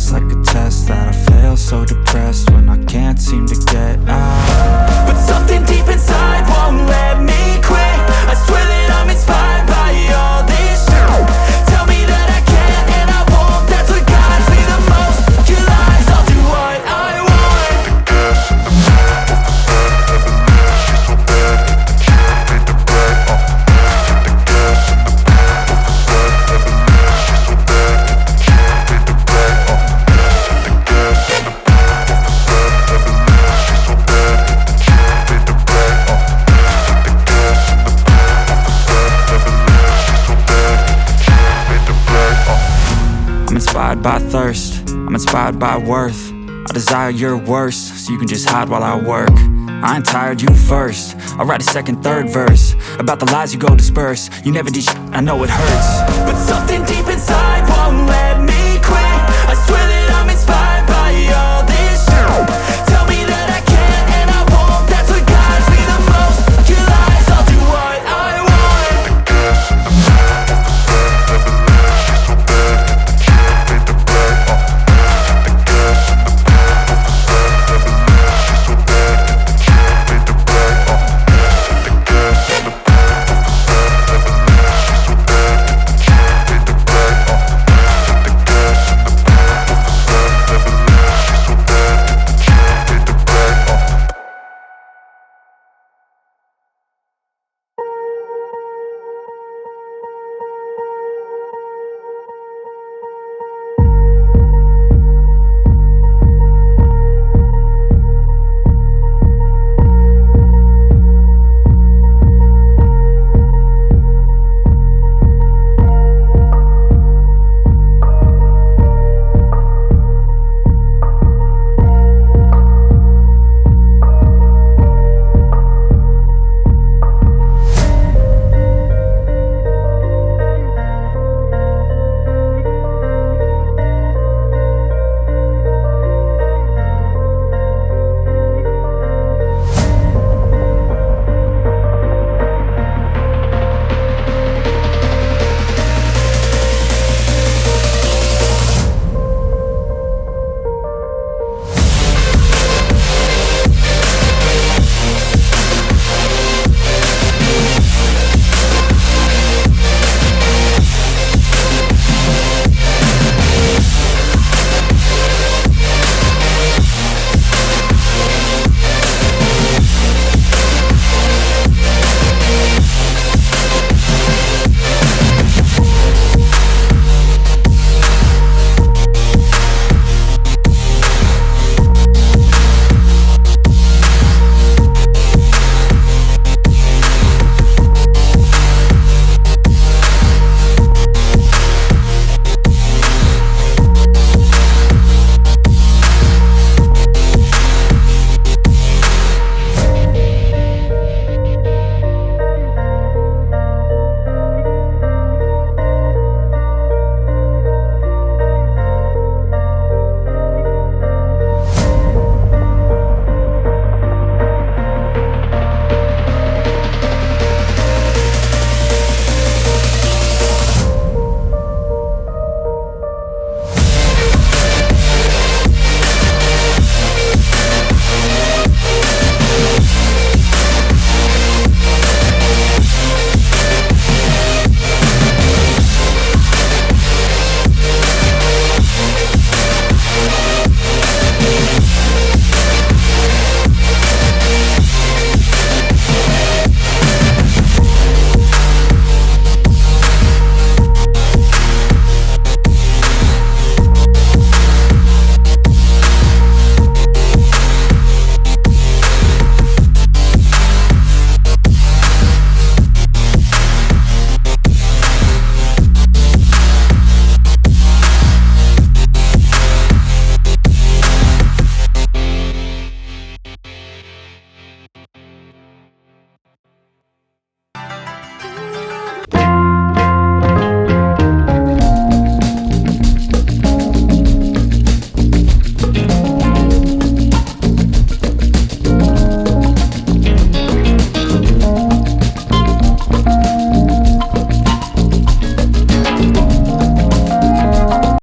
feels like a test that I fail, so depressed when I can't seem to get out. But something deep inside won't let me quit. I swear that I'm inspired by all this shit. Tell me that I can't and I won't. That's what guides me the most. Your lies, I'll do what I want. Gas in the middle of the sun, never leave. She's so bad, the killer made the bed. Hit the gas in the middle of the sun, never leave. She's so bad, the killer made the bed. Hit the gas in the middle of the sun, never leave. She's so bad, the killer made the bed. Hit the gas in the middle of the sun, never leave. She's so bad, the killer made the bed. I'm inspired by thirst, I'm inspired by worth. I desire your worst, so you can just hide while I work. I ain't tired, you first. I'll write a second, third verse about the lies you go disperse. You never did shit, I know it hurts. But something deep